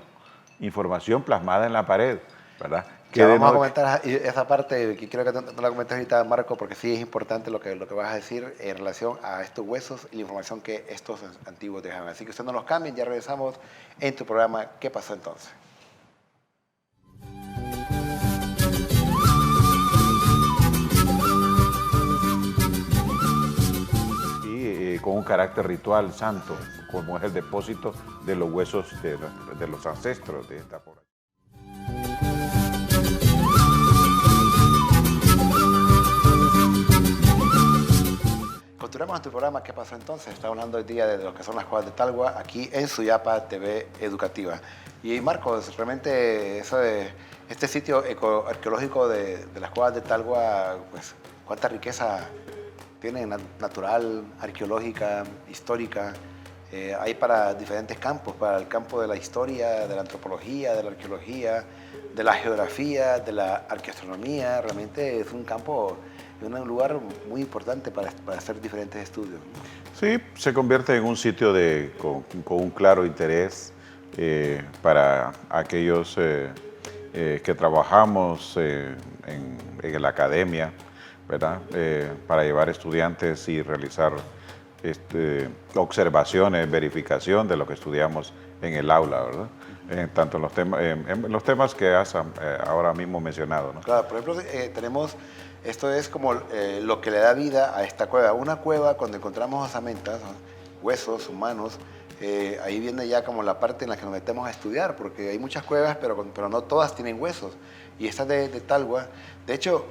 Speaker 2: plasmada en la pared, ¿verdad?
Speaker 1: Que vamos a comentar esa parte, que creo que no la comentes ahorita, Marco, porque sí es importante lo que vas a decir en relación a estos huesos y la información que estos antiguos dejaban. Así que usted no los cambien, ya regresamos en tu programa ¿Qué pasó entonces?
Speaker 2: Y con un carácter ritual santo, como es el depósito de los huesos de los ancestros de esta población.
Speaker 1: Continuamos en tu programa ¿Qué pasó entonces? Estamos hablando hoy día de lo que son las cuevas de Talgua, aquí en Suyapa TV Educativa. Y Marcos, realmente este sitio arqueológico de las cuevas de Talgua, pues cuánta riqueza tiene natural, arqueológica, histórica. Hay para diferentes campos, para el campo de la historia, de la antropología, de la arqueología, de la geografía, de la arqueoastronomía. Realmente es un campo, un lugar muy importante para hacer diferentes estudios.
Speaker 2: Sí, se convierte en un sitio con un claro interés para aquellos que trabajamos en la academia, ¿verdad? Para llevar estudiantes y realizar observaciones, verificación de lo que estudiamos en el aula, ¿verdad? Tanto en los temas que has ahora mismo mencionado, ¿no?
Speaker 1: Claro, por ejemplo, esto es como lo que le da vida a esta cueva. Una cueva, cuando encontramos osamentas, huesos humanos, ahí viene ya como la parte en la que nos metemos a estudiar, porque hay muchas cuevas, pero no todas tienen huesos. Y esta de Talgua, de hecho,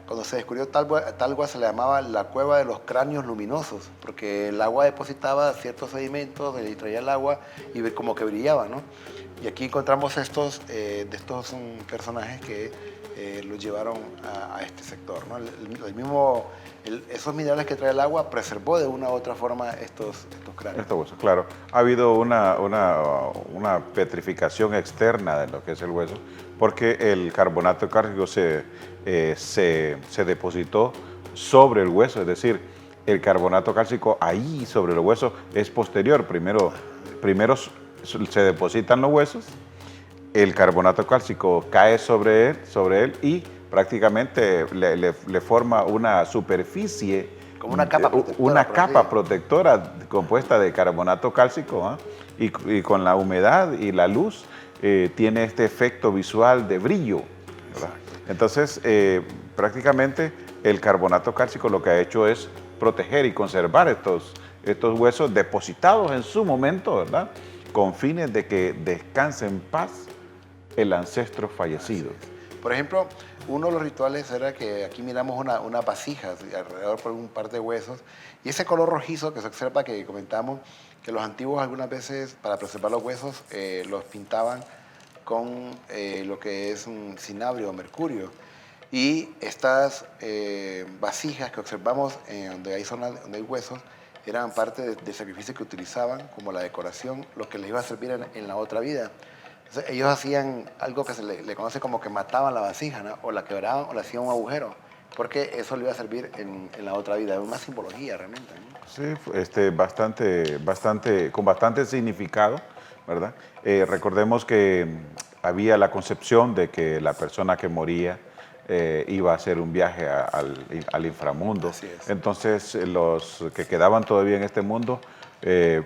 Speaker 1: cuando se descubrió Talgua se le llamaba la cueva de los cráneos luminosos, porque el agua depositaba ciertos sedimentos, y traía el agua y como que brillaba, ¿no? Y aquí encontramos estos personajes que los llevaron a este sector, ¿no? Esos minerales que trae el agua preservó de una u otra forma estos cráneos.
Speaker 2: Estos huesos, claro. Ha habido una petrificación externa de lo que es el hueso, porque el carbonato cálcico se depositó sobre el hueso, es decir, el carbonato cálcico ahí sobre el hueso es posterior. Primero se depositan los huesos, el carbonato cálcico cae sobre él y prácticamente le forma una superficie,
Speaker 1: como una capa protectora,
Speaker 2: protectora compuesta de carbonato cálcico, ¿eh? Y con la humedad y la luz tiene este efecto visual de brillo, ¿verdad? Entonces, prácticamente el carbonato cálcico lo que ha hecho es proteger y conservar estos huesos depositados en su momento, ¿verdad? Con fines de que descanse en paz el ancestro fallecido.
Speaker 1: Por ejemplo, uno de los rituales era que aquí miramos una vasija alrededor por un par de huesos, y ese color rojizo que se observa, que comentamos, que los antiguos algunas veces para preservar los huesos los pintaban con lo que es un cinabrio o mercurio. Y estas vasijas que observamos donde hay zonas donde hay huesos eran parte del sacrificio que utilizaban como la decoración, lo que les iba a servir en la otra vida. Entonces, ellos hacían algo que se le conoce como que mataban la vasija, ¿no? O la quebraban o le hacían un agujero, porque eso le iba a servir en la otra vida. Es una simbología realmente, ¿no?
Speaker 2: Sí, con bastante significado, ¿verdad? Recordemos que había la concepción de que la persona que moría iba a hacer un viaje al inframundo.
Speaker 1: Así es.
Speaker 2: Entonces, los que quedaban todavía en este mundo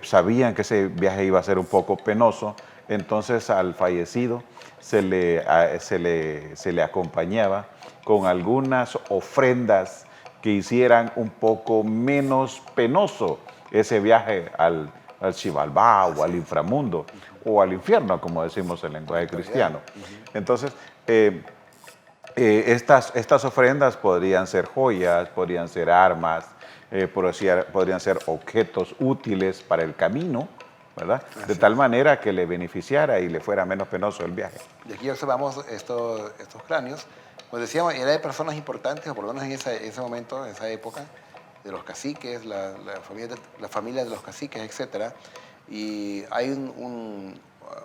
Speaker 2: sabían que ese viaje iba a ser un poco penoso. Entonces, al fallecido se le acompañaba con algunas ofrendas que hicieran un poco menos penoso ese viaje al Xibalbá o al inframundo o al infierno, como decimos en lenguaje cristiano. Entonces, estas ofrendas podrían ser joyas, podrían ser armas, podrían ser objetos útiles para el camino, ¿verdad? De tal manera que le beneficiara y le fuera menos penoso el viaje.
Speaker 1: Y aquí observamos estos cráneos. Pues decíamos, era de personas importantes, o por lo menos en ese momento, en esa época, de los caciques, la familia de los caciques, etc. Y hay un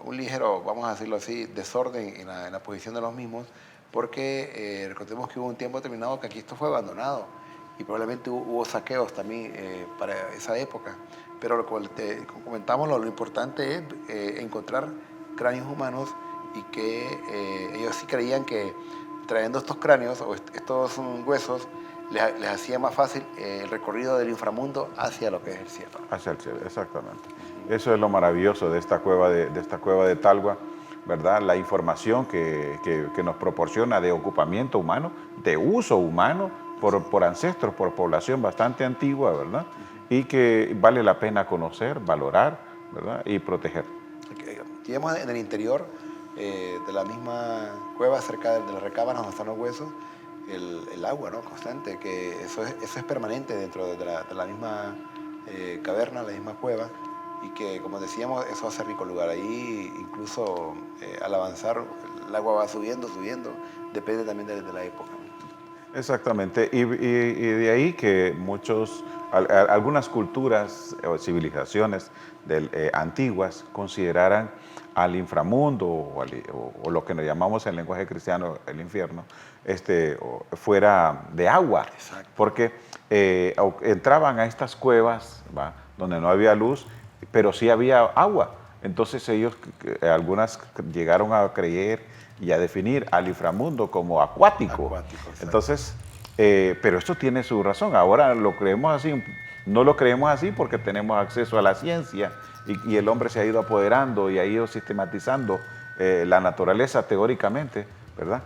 Speaker 1: ligero, vamos a decirlo así, desorden en la posición de los mismos, porque recordemos que hubo un tiempo determinado que aquí esto fue abandonado y probablemente hubo saqueos también para esa época. Pero como comentamos, lo importante es encontrar cráneos humanos y que ellos sí creían que trayendo estos cráneos o estos huesos les hacía más fácil el recorrido del inframundo hacia lo que es el cielo.
Speaker 2: Hacia el cielo, exactamente. Eso es lo maravilloso de esta cueva de Talgua, ¿verdad? La información que nos proporciona de ocupamiento humano, de uso humano por ancestros, por población bastante antigua, ¿verdad? Y que vale la pena conocer, valorar, ¿verdad? Y proteger.
Speaker 1: Llegamos en el interior de la misma cueva, cerca de las recámaras donde están los huesos, el agua, ¿no? Constante, que eso es permanente dentro de la misma caverna, la misma cueva, y que, como decíamos, eso hace rico lugar. Ahí incluso al avanzar el agua va subiendo, depende también de la época.
Speaker 2: Exactamente, y de ahí que algunas culturas o civilizaciones antiguas consideraran al inframundo o lo que nos llamamos en lenguaje cristiano el infierno, fuera de agua.
Speaker 1: Exacto.
Speaker 2: Porque entraban a estas cuevas, ¿va?, donde no había luz, pero sí había agua. Entonces algunas llegaron a creer y a definir al inframundo como acuático. Entonces, pero esto tiene su razón. Ahora lo creemos así, no lo creemos así porque tenemos acceso a la ciencia y el hombre se ha ido apoderando y ha ido sistematizando la naturaleza teóricamente, ¿verdad?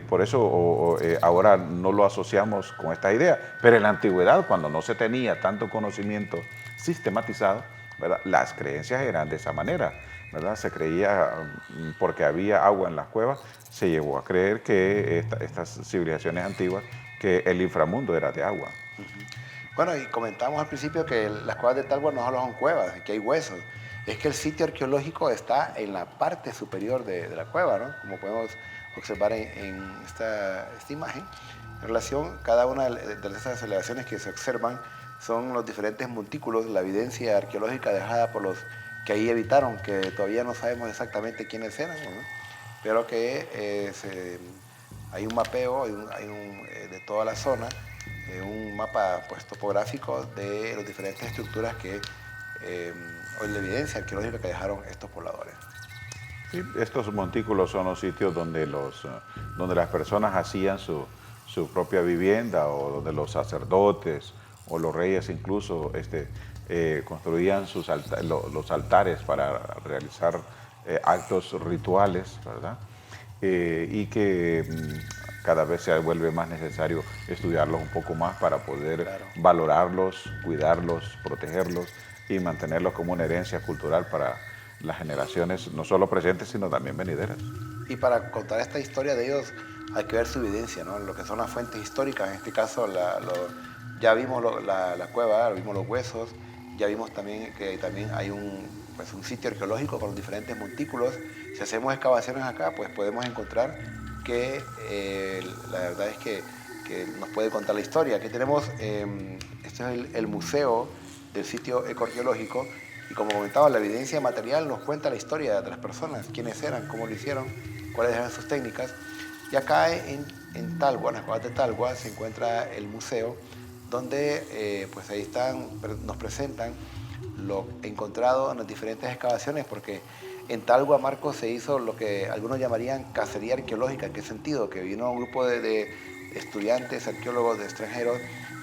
Speaker 2: Por eso ahora no lo asociamos con esta idea. Pero en la antigüedad, cuando no se tenía tanto conocimiento sistematizado, ¿verdad? Las creencias eran de esa manera, ¿verdad? Se creía, porque había agua en las cuevas, se llegó a creer que estas civilizaciones antiguas, que el inframundo era de agua.
Speaker 1: Bueno, y comentamos al principio que las cuevas de Talgua no solo son cuevas, que hay huesos. Es que el sitio arqueológico está en la parte superior de la cueva, ¿no? Como podemos observar en esta imagen. En relación, cada una de esas elevaciones que se observan son los diferentes montículos, la evidencia arqueológica dejada por los que ahí habitaron, que todavía no sabemos exactamente quiénes eran, ¿no? Pero que hay un mapeo de toda la zona, un mapa pues, topográfico de las diferentes estructuras o la evidencia arqueológica que dejaron estos pobladores.
Speaker 2: Sí, estos montículos son los sitios donde, donde las personas hacían su propia vivienda, o donde los sacerdotes o los reyes incluso construían los altares para realizar actos rituales, ¿verdad? Y que cada vez se vuelve más necesario estudiarlos un poco más para poder valorarlos, cuidarlos, protegerlos y mantenerlos como una herencia cultural para las generaciones no solo presentes, sino también venideras.
Speaker 1: Y para contar esta historia de ellos hay que ver su evidencia, ¿no? Lo que son las fuentes históricas. En este caso ya vimos la cueva, vimos los huesos, ya vimos también que también hay un sitio arqueológico con los diferentes montículos. Si hacemos excavaciones acá, pues podemos encontrar que la verdad es que nos puede contar la historia. Aquí tenemos, este es el museo del sitio ecoarqueológico, y como comentaba, la evidencia material nos cuenta la historia de las personas, quiénes eran, cómo lo hicieron, cuáles eran sus técnicas. Y acá en Talgua, en las cuevas de Talgua, se encuentra el museo, donde pues ahí nos presentan lo encontrado en las diferentes excavaciones, porque en Talgua, Marcos, se hizo lo que algunos llamarían cacería arqueológica. ¿En qué sentido? Que vino un grupo de estudiantes, arqueólogos de extranjeros,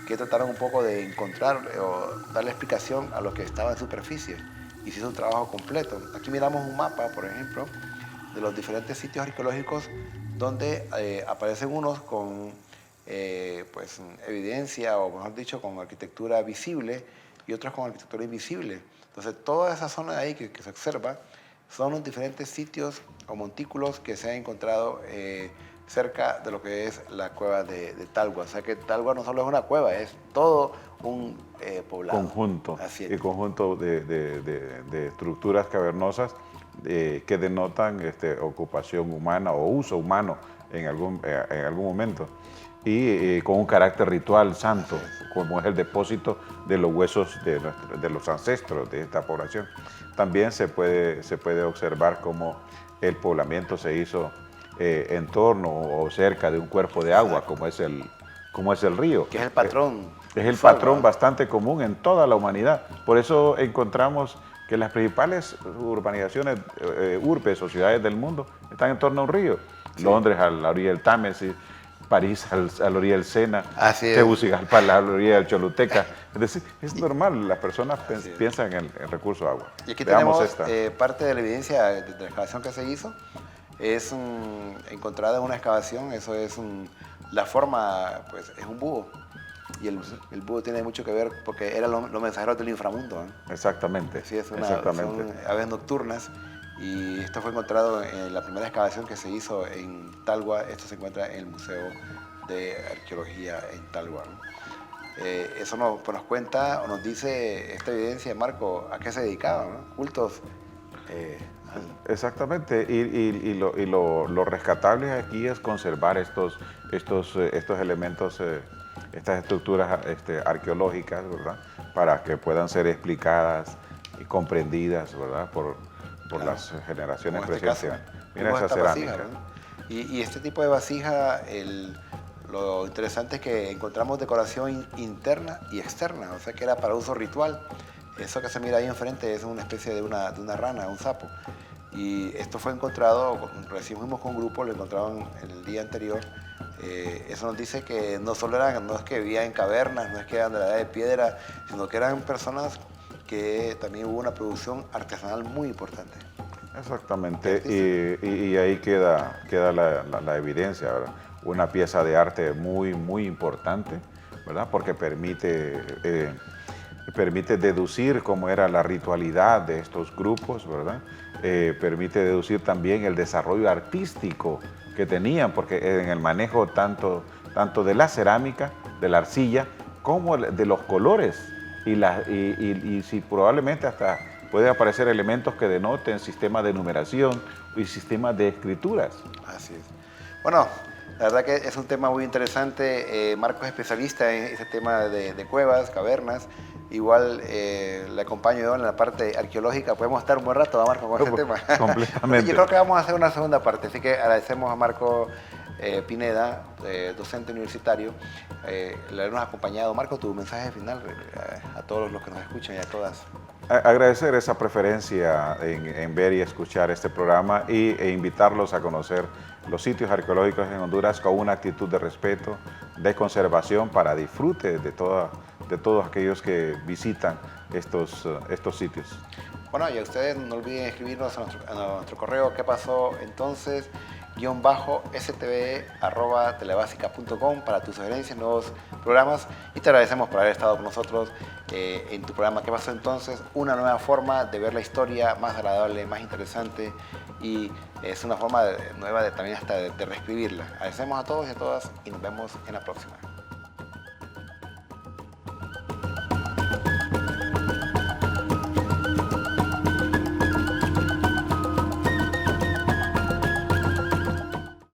Speaker 1: que trataron un poco de encontrar o darle explicación a lo que estaba en superficie, y se hizo un trabajo completo. Aquí miramos un mapa, por ejemplo, de los diferentes sitios arqueológicos donde aparecen unos con pues, evidencia, o mejor dicho, con arquitectura visible, y otros con arquitectura invisible. Entonces, toda esa zona de ahí que se observa son los diferentes sitios o montículos que se han encontrado cerca de lo que es la cueva de Talgua. O sea que Talgua no solo es una cueva, es todo un poblado.
Speaker 2: Conjunto.
Speaker 1: Así es.
Speaker 2: Y conjunto de estructuras cavernosas que denotan ocupación humana o uso humano en algún momento. Y con un carácter ritual santo, como es el depósito de los huesos de los ancestros de esta población. También se puede observar cómo el poblamiento se hizo en torno o cerca de un cuerpo de agua, como es el río.
Speaker 1: Que es el patrón.
Speaker 2: Es el patrón bastante común en toda la humanidad. Por eso encontramos que las principales urbanizaciones, urbes o ciudades del mundo están en torno a un río. Sí. Londres a la orilla del Támesis, París a la orilla del Sena, Tegucigalpa a la orilla del Choluteca. Es decir, es normal, las personas piensan en el recurso agua.
Speaker 1: Y aquí tenemos parte de la evidencia de la excavación que se hizo. Es encontrada en una excavación, eso es la forma, pues es un búho. Y el búho tiene mucho que ver porque eran los mensajeros del inframundo, ¿eh?
Speaker 2: Exactamente.
Speaker 1: Sí, son aves nocturnas, y esto fue encontrado en la primera excavación que se hizo en Talgua. Esto se encuentra en el Museo de Arqueología en Talgua, ¿no? Eso nos cuenta o nos dice esta evidencia, Marco, a qué se dedicaban, ¿no? Cultos.
Speaker 2: Exactamente, y lo rescatable aquí es conservar estos elementos, estas estructuras arqueológicas, ¿verdad? Para que puedan ser explicadas y comprendidas, ¿verdad? Por las generaciones presentes. Mira esa cerámica.
Speaker 1: Vasija, ¿no? Y este tipo de vasija, lo interesante es que encontramos decoración interna y externa, o sea que era para uso ritual. Eso que se mira ahí enfrente es una especie de una rana, un sapo. Y esto fue encontrado, recién fuimos con un grupo, lo encontraron el día anterior. Eso nos dice que no es que vivían en cavernas, no es que eran de la edad de piedra, sino que eran personas que también hubo una producción artesanal muy importante.
Speaker 2: Exactamente, y ahí queda la evidencia, ¿verdad? Una pieza de arte muy, muy importante, ¿verdad? Porque permite permite deducir cómo era la ritualidad de estos grupos, ¿verdad? Permite deducir también el desarrollo artístico que tenían, porque en el manejo tanto de la cerámica, de la arcilla, como de los colores, y si probablemente hasta puede aparecer elementos que denoten sistemas de numeración y sistemas de escrituras.
Speaker 1: Así es. Bueno, la verdad que es un tema muy interesante. Marco es especialista en ese tema de cuevas, cavernas. Igual le acompaño yo en la parte arqueológica. Podemos estar un buen rato, ¿va, Marco, con ese tema?
Speaker 2: Completamente.
Speaker 1: Yo creo que vamos a hacer una segunda parte, así que agradecemos a Marco Pineda, docente universitario, el habernos acompañado. Marco, tu mensaje final a todos los que nos escuchan y a todas.
Speaker 2: Agradecer esa preferencia en ver y escuchar este programa e invitarlos a conocer los sitios arqueológicos en Honduras con una actitud de respeto, de conservación para disfrute de todos aquellos que visitan estos sitios.
Speaker 1: Bueno, y a ustedes no olviden escribirnos a nuestro correo qué pasó entonces _stve@telebasica.com para tus sugerencias, nuevos programas, y te agradecemos por haber estado con nosotros en tu programa ¿Qué pasó entonces? Una nueva forma de ver la historia, más agradable, más interesante, y es una forma nueva también hasta de reescribirla. Agradecemos a todos y a todas y nos vemos en la próxima.